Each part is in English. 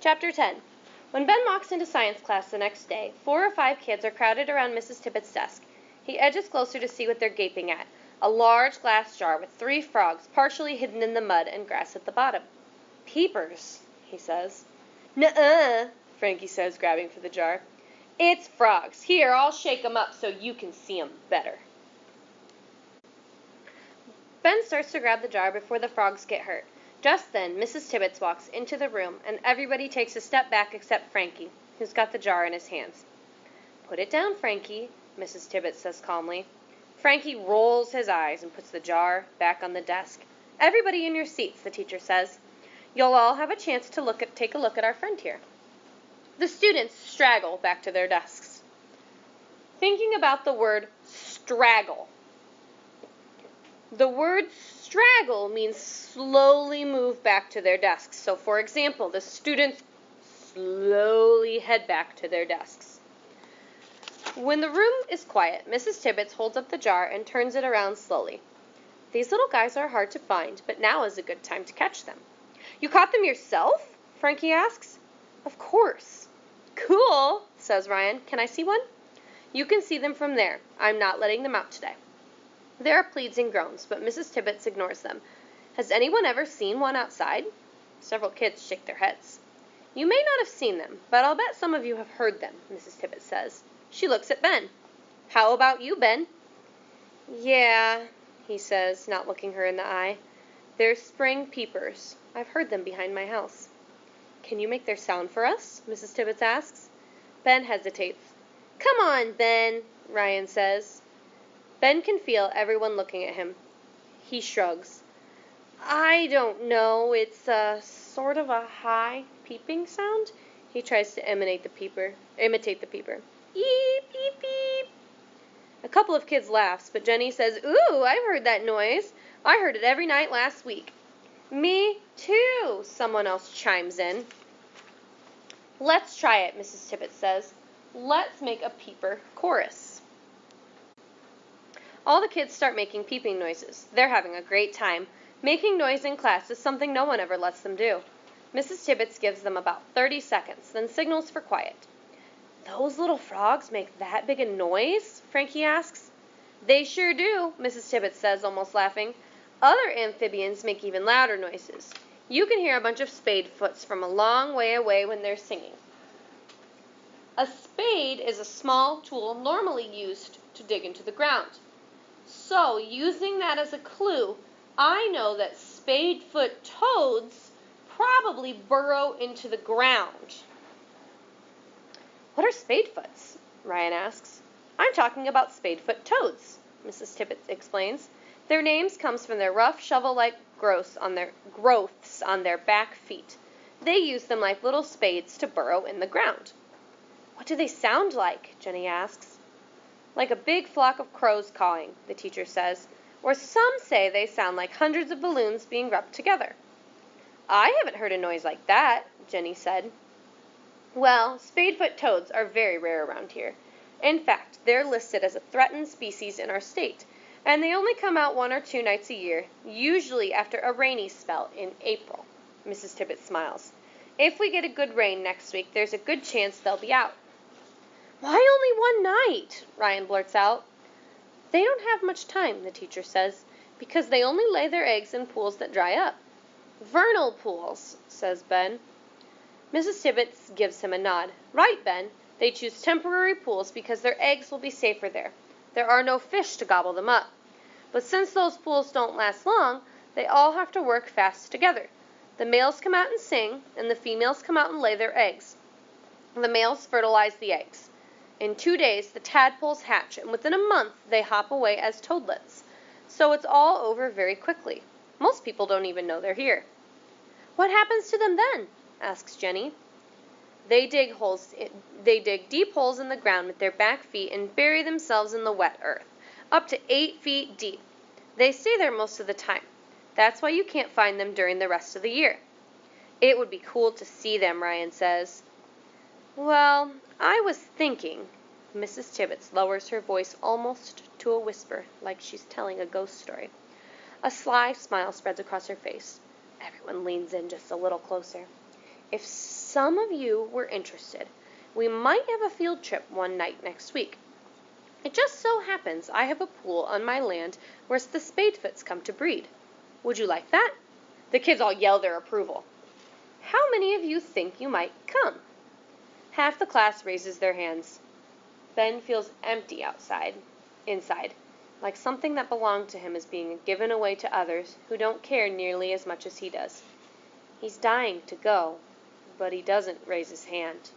Chapter 10. When Ben walks into science class the next day, 4 or 5 kids are crowded around Mrs. Tippett's desk. He edges closer to see what they're gaping at. A large glass jar with 3 frogs partially hidden in the mud and grass at the bottom. "Peepers," he says. "Nuh-uh," Frankie says, grabbing for the jar. "It's frogs. Here, I'll shake 'em up so you can see 'em better." Ben starts to grab the jar before the frogs get hurt. Just then, Mrs. Tibbetts walks into the room, and everybody takes a step back except Frankie, who's got the jar in his hands. "Put it down, Frankie," Mrs. Tibbetts says calmly. Frankie rolls his eyes and puts the jar back on the desk. "Everybody in your seats," the teacher says. "You'll all have a chance to take a look at our friend here." The students straggle back to their desks. Thinking about the word straggle. The word straggle means slowly move back to their desks. So, for example, the students slowly head back to their desks. When the room is quiet, Mrs. Tibbetts holds up the jar and turns it around slowly. "These little guys are hard to find, but now is a good time to catch them." "You caught them yourself?" Frankie asks. "Of course." "Cool," says Ryan. "Can I see one?" "You can see them from there. I'm not letting them out today." There are pleads and groans, but Mrs. Tibbetts ignores them. "Has anyone ever seen one outside?" Several kids shake their heads. "You may not have seen them, but I'll bet some of you have heard them," Mrs. Tibbetts says. She looks at Ben. "How about you, Ben?" "Yeah," he says, not looking her in the eye. "They're spring peepers. I've heard them behind my house." "Can you make their sound for us?" Mrs. Tibbetts asks. Ben hesitates. "Come on, Ben," Ryan says. Ben can feel everyone looking at him. He shrugs. "I don't know. It's sort of a high peeping sound." He tries to imitate the peeper. "Eep, eep, eep." A couple of kids laughs, but Jenny says, "Ooh, I've heard that noise. I heard it every night last week." "Me too," someone else chimes in. "Let's try it," Mrs. Tibbetts says. "Let's make a peeper chorus." All the kids start making peeping noises. They're having a great time. Making noise in class is something no one ever lets them do. Mrs. Tibbetts gives them about 30 seconds, then signals for quiet. "Those little frogs make that big a noise?" Frankie asks. "They sure do," Mrs. Tibbetts says, almost laughing. "Other amphibians make even louder noises. You can hear a bunch of spadefoots from a long way away when they're singing." A spade is a small tool normally used to dig into the ground. So, using that as a clue, I know that spadefoot toads probably burrow into the ground. "What are spadefoots?" Ryan asks. "I'm talking about spadefoot toads," Mrs. Tibbetts explains. Their names comes from their rough, shovel-like growths on their back feet. They use them like little spades to burrow in the ground. "What do they sound like?" Jenny asks. "Like a big flock of crows cawing," the teacher says, "or some say they sound like hundreds of balloons being rubbed together." "I haven't heard a noise like that," Jenny said. "Well, spadefoot toads are very rare around here. In fact, they're listed as a threatened species in our state, and they only come out 1 or 2 nights a year, usually after a rainy spell in April." Mrs. Tibbetts smiles. "If we get a good rain next week, there's a good chance they'll be out." "Why only 1 night?" Ryan blurts out. "They don't have much time," the teacher says, "because they only lay their eggs in pools that dry up." "Vernal pools," says Ben. Mrs. Tibbetts gives him a nod. "Right, Ben. They choose temporary pools because their eggs will be safer there. There are no fish to gobble them up. But since those pools don't last long, they all have to work fast together. The males come out and sing, and the females come out and lay their eggs. The males fertilize the eggs. In 2 days, the tadpoles hatch, and within a month, they hop away as toadlets. So it's all over very quickly. Most people don't even know they're here." "What happens to them then?" asks Jenny. They dig deep holes in the ground with their back feet and bury themselves in the wet earth, up to 8 feet deep. They stay there most of the time. That's why you can't find them during the rest of the year." "It would be cool to see them," Ryan says. "Well, I was thinking," Mrs. Tibbetts lowers her voice almost to a whisper, like she's telling a ghost story. A sly smile spreads across her face. Everyone leans in just a little closer. If some of you were interested, we might have a field trip one night next week. It just so happens I have a pool on my land where the Spadefoots come to breed. Would you like that?" The kids all yell their approval. "How many of you think you might come?" Half the class raises their hands. Ben feels empty inside, like something that belonged to him is being given away to others who don't care nearly as much as he does. He's dying to go, but he doesn't raise his hand.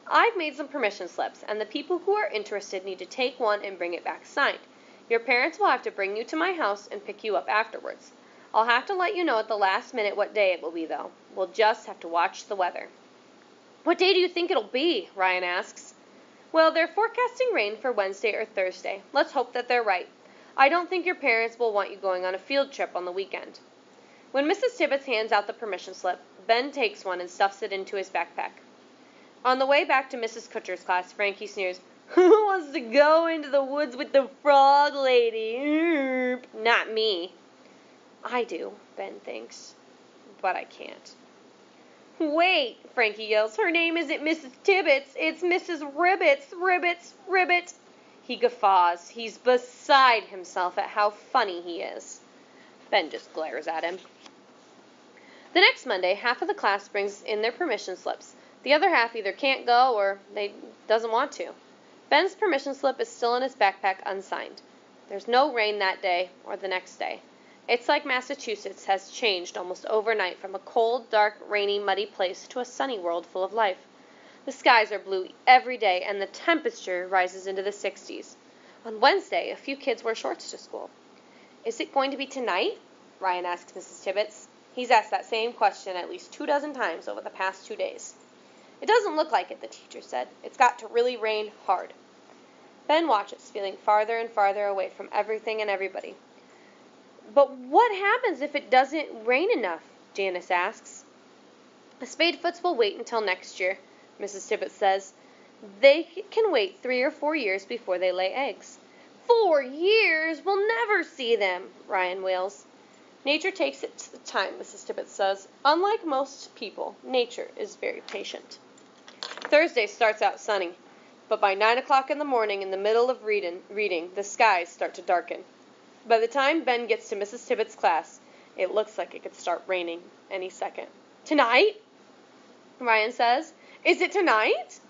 "I've made some permission slips, and the people who are interested need to take one and bring it back signed. Your parents will have to bring you to my house and pick you up afterwards. I'll have to let you know at the last minute what day it will be, though. We'll just have to watch the weather." "What day do you think it'll be?" Ryan asks. "Well, they're forecasting rain for Wednesday or Thursday. Let's hope that they're right. I don't think your parents will want you going on a field trip on the weekend." When Mrs. Tibbets hands out the permission slip, Ben takes one and stuffs it into his backpack. On the way back to Mrs. Kutcher's class, Frankie sneers, "Who wants to go into the woods with the frog lady? Not me." "I do," Ben thinks, "but I can't." "Wait," Frankie yells, "her name isn't Mrs. Tibbets, it's Mrs. Ribbits, Ribbits, Ribbit." He guffaws. He's beside himself at how funny he is. Ben just glares at him. The next Monday, half of the class brings in their permission slips. The other half either can't go or doesn't want to. Ben's permission slip is still in his backpack unsigned. There's no rain that day or the next day. It's like Massachusetts has changed almost overnight from a cold, dark, rainy, muddy place to a sunny world full of life. The skies are blue every day, and the temperature rises into the 60s. On Wednesday, a few kids wear shorts to school. "Is it going to be tonight?" Ryan asks Mrs. Tibbets. He's asked that same question at least 24 times over the past 2 days. "It doesn't look like it," the teacher said. "It's got to really rain hard." Ben watches, feeling farther and farther away from everything and everybody. "But what happens if it doesn't rain enough?" Janice asks. "The Spadefoots will wait until next year," Mrs. Tibbets says. "They can wait 3 or 4 years before they lay eggs." "4 years? We'll never see them," Ryan wails. "Nature takes its time," Mrs. Tibbets says. "Unlike most people, nature is very patient." Thursday starts out sunny, but by 9 o'clock in the morning, in the middle of reading, the skies start to darken. By the time Ben gets to Mrs. Tibbets' class, it looks like it could start raining any second. "Tonight?" Ryan says. "Is it tonight?"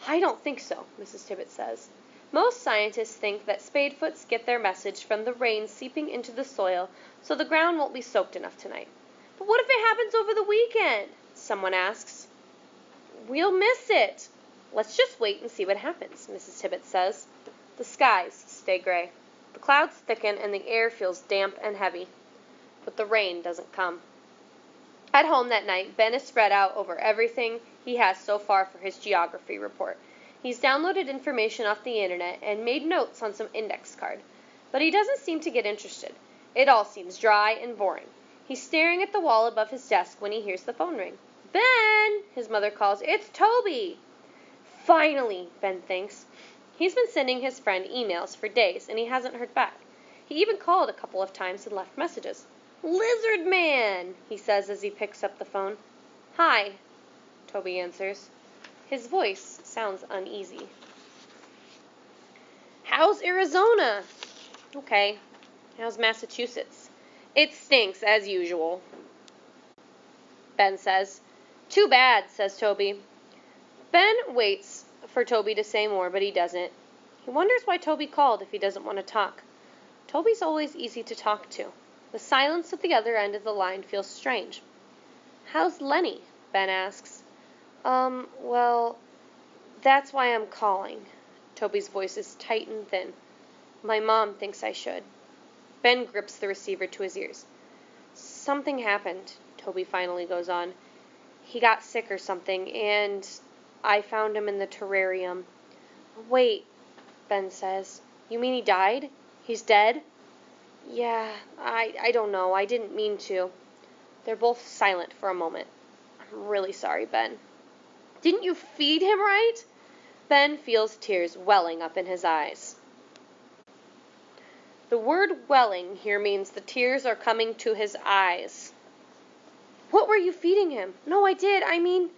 "I don't think so," Mrs. Tibbets says. "Most scientists think that Spadefoots get their message from the rain seeping into the soil, so the ground won't be soaked enough tonight." "But what if it happens over the weekend?" someone asks. "We'll miss it." "Let's just wait and see what happens," Mrs. Tibbets says. The skies stay gray. The clouds thicken and the air feels damp and heavy. But the rain doesn't come. At home that night, Ben is spread out over everything he has so far for his geography report. He's downloaded information off the internet and made notes on some index card. But he doesn't seem to get interested. It all seems dry and boring. He's staring at the wall above his desk when he hears the phone ring. "Ben!" his mother calls. "It's Toby!" Finally, Ben thinks. He's been sending his friend emails for days, and he hasn't heard back. He even called a couple of times and left messages. "Lizard Man!" he says as he picks up the phone. "Hi," Toby answers. His voice sounds uneasy. "How's Arizona?" "Okay." "How's Massachusetts?" "It stinks, as usual," Ben says. "Too bad," says Toby. Ben waits for Toby to say more, but he doesn't. He wonders why Toby called if he doesn't want to talk. Toby's always easy to talk to. The silence at the other end of the line feels strange. "How's Lenny?" Ben asks. Well, that's why I'm calling." Toby's voice is tight and thin. "My mom thinks I should." Ben grips the receiver to his ears. "Something happened," Toby finally goes on. "He got sick or something, and I found him in the terrarium." "Wait," Ben says. "You mean he died? He's dead?" "Yeah, I don't know. I didn't mean to." They're both silent for a moment. "I'm really sorry, Ben." "Didn't you feed him right?" Ben feels tears welling up in his eyes. The word welling here means the tears are coming to his eyes. What were you feeding him? No, I did. I mean,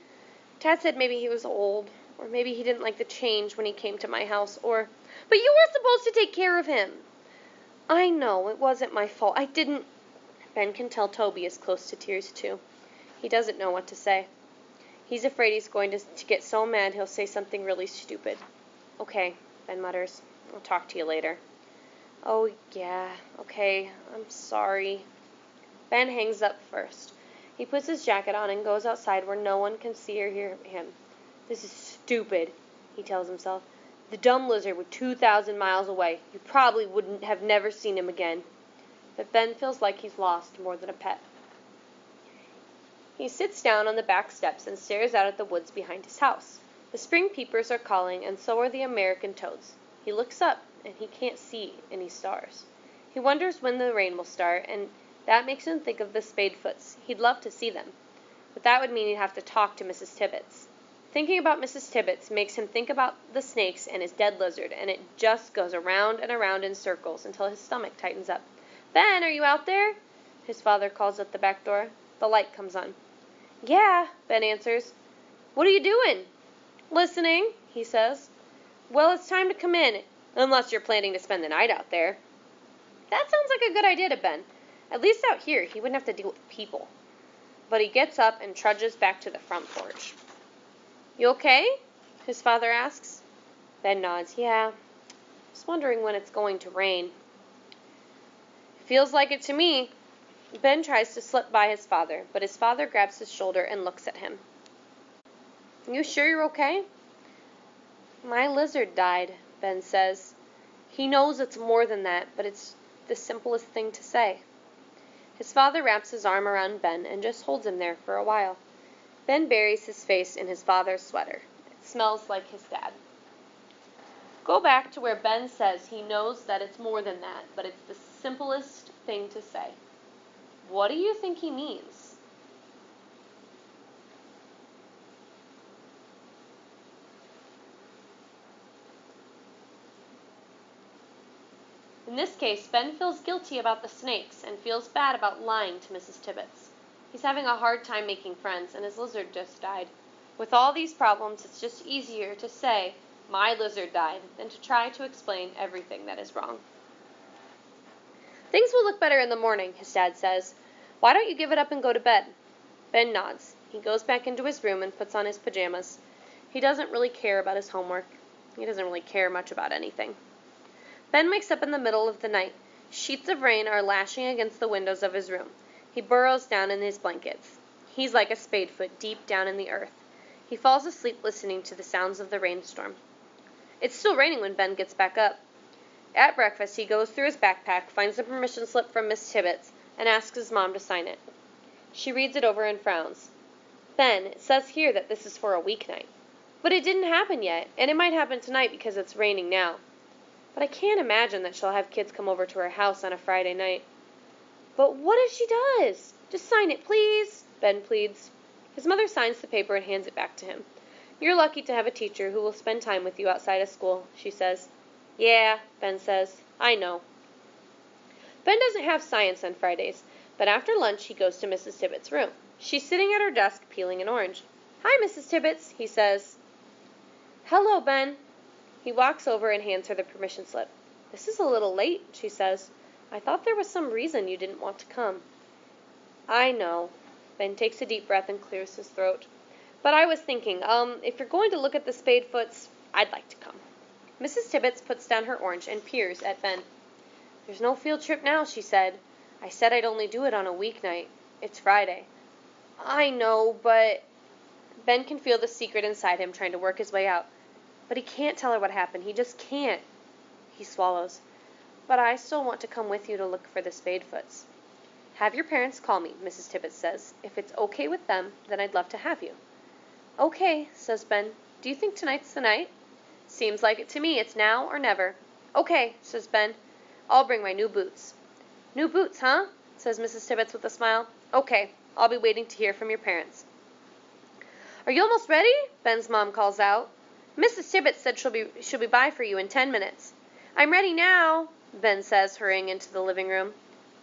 Dad said maybe he was old, or maybe he didn't like the change when he came to my house, or... But you were supposed to take care of him. I know, it wasn't my fault. I didn't... Ben can tell Toby is close to tears, too. He doesn't know what to say. He's afraid he's going to get so mad he'll say something really stupid. Okay, Ben mutters. I'll talk to you later. Oh, yeah, okay, I'm sorry. Ben hangs up first. He puts his jacket on and goes outside where no one can see or hear him. This is stupid, he tells himself. The dumb lizard was 2,000 miles away. You probably wouldn't have never seen him again. But Ben feels like he's lost more than a pet. He sits down on the back steps and stares out at the woods behind his house. The spring peepers are calling, and so are the American toads. He looks up, and he can't see any stars. He wonders when the rain will start, and that makes him think of the Spadefoots. He'd love to see them, but that would mean he'd have to talk to Mrs. Tibbets. Thinking about Mrs. Tibbets makes him think about the snakes and his dead lizard, and it just goes around and around in circles until his stomach tightens up. Ben, are you out there? His father calls at the back door. The light comes on. Yeah, Ben answers. What are you doing? Listening, he says. Well, it's time to come in, unless you're planning to spend the night out there. That sounds like a good idea to Ben. At least out here, he wouldn't have to deal with people. But he gets up and trudges back to the front porch. You okay? His father asks. Ben nods. Yeah. Just wondering when it's going to rain. Feels like it to me. Ben tries to slip by his father, but his father grabs his shoulder and looks at him. You sure you're okay? My lizard died, Ben says. He knows it's more than that, but it's the simplest thing to say. His father wraps his arm around Ben and just holds him there for a while. Ben buries his face in his father's sweater. It smells like his dad. Go back to where Ben says he knows that it's more than that, but it's the simplest thing to say. What do you think he means? In this case, Ben feels guilty about the snakes and feels bad about lying to Mrs. Tibbets. He's having a hard time making friends, and his lizard just died. With all these problems, it's just easier to say, my lizard died, than to try to explain everything that is wrong. Things will look better in the morning, his dad says. Why don't you give it up and go to bed? Ben nods. He goes back into his room and puts on his pajamas. He doesn't really care about his homework. He doesn't really care much about anything. Ben wakes up in the middle of the night. Sheets of rain are lashing against the windows of his room. He burrows down in his blankets. He's like a spadefoot deep down in the earth. He falls asleep listening to the sounds of the rainstorm. It's still raining when Ben gets back up. At breakfast, he goes through his backpack, finds the permission slip from Miss Tibbets, and asks his mom to sign it. She reads it over and frowns. Ben, it says here that this is for a weeknight. But it didn't happen yet, and it might happen tonight because it's raining now. But I can't imagine that she'll have kids come over to her house on a Friday night. But what if she does? Just sign it, please, Ben pleads. His mother signs the paper and hands it back to him. You're lucky to have a teacher who will spend time with you outside of school, she says. Yeah, Ben says. I know. Ben doesn't have science on Fridays, but after lunch he goes to Mrs. Tibbets' room. She's sitting at her desk peeling an orange. Hi, Mrs. Tibbets, he says. Hello, Ben. He walks over and hands her the permission slip. This is a little late, she says. I thought there was some reason you didn't want to come. I know. Ben takes a deep breath and clears his throat. But I was thinking, if you're going to look at the Spadefoots, I'd like to come. Mrs. Tibbets puts down her orange and peers at Ben. There's no field trip now, she said. I said I'd only do it on a weeknight. It's Friday. I know, but... Ben can feel the secret inside him trying to work his way out. But he can't tell her what happened. He just can't. He swallows. But I still want to come with you to look for the Spadefoots. Have your parents call me, Mrs. Tibbets says. If it's okay with them, then I'd love to have you. Okay, says Ben. Do you think tonight's the night? Seems like it to me. It's now or never. Okay, says Ben. I'll bring my new boots. New boots, huh? Says Mrs. Tibbets with a smile. Okay, I'll be waiting to hear from your parents. Are you almost ready? Ben's mom calls out. Mrs. Tibbets said she'll be by for you in 10 minutes. I'm ready now, Ben says, hurrying into the living room.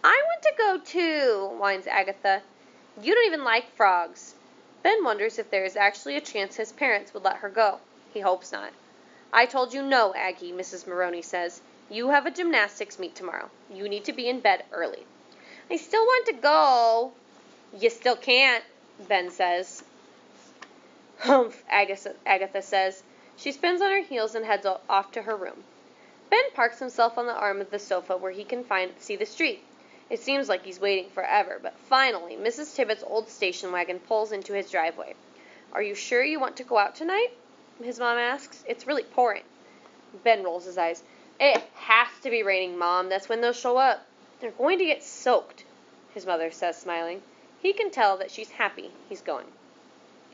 I want to go too, whines Agatha. You don't even like frogs. Ben wonders if there is actually a chance his parents would let her go. He hopes not. I told you no, Aggie, Mrs. Maroney says. You have a gymnastics meet tomorrow. You need to be in bed early. I still want to go. You still can't, Ben says. Humph, Agatha says. She spins on her heels and heads off to her room. Ben parks himself on the arm of the sofa where he can see the street. It seems like he's waiting forever, but finally, Mrs. Tibbetts' old station wagon pulls into his driveway. Are you sure you want to go out tonight? His mom asks. It's really pouring. Ben rolls his eyes. It has to be raining, Mom. That's when they'll show up. They're going to get soaked, his mother says, smiling. He can tell that she's happy he's going.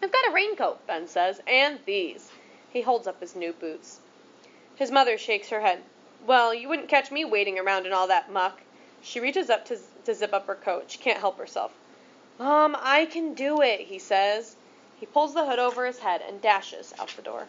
I've got a raincoat, Ben says, and these. He holds up his new boots. His mother shakes her head. Well, you wouldn't catch me wading around in all that muck. She reaches up to zip up her coat. She can't help herself. I can do it, he says. He pulls the hood over his head and dashes out the door.